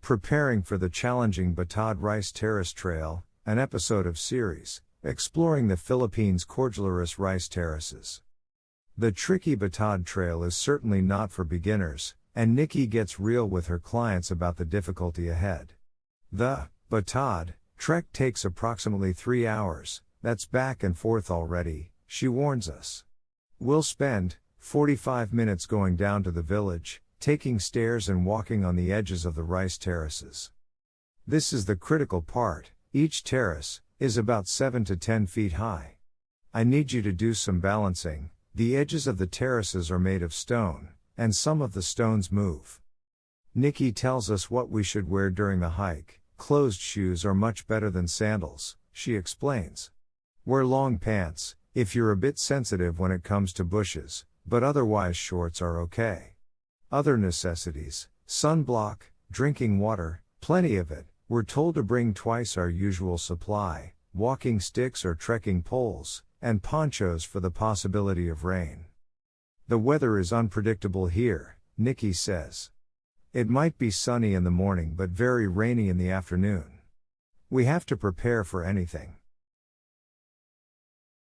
Preparing for the challenging Batad Rice Terrace Trail, an episode of series, exploring the Philippines' Cordilleras rice terraces. The tricky Batad Trail is certainly not for beginners, and Nikki gets real with her clients about the difficulty ahead. The Batad trek takes approximately 3 hours, that's back and forth already, she warns us. We'll spend 45 minutes going down to the village, taking stairs and walking on the edges of the rice terraces. This is the critical part, each terrace is about 7 to 10 feet high. I need you to do some balancing, the edges of the terraces are made of stone, and some of the stones move. Nikki tells us what we should wear during the hike. Closed shoes are much better than sandals, she explains. Wear long pants, if you're a bit sensitive when it comes to bushes, but otherwise shorts are okay. Other necessities, sunblock, drinking water, plenty of it, we're told to bring twice our usual supply, walking sticks or trekking poles, and ponchos for the possibility of rain. The weather is unpredictable here, Nikki says. It might be sunny in the morning but very rainy in the afternoon. We have to prepare for anything.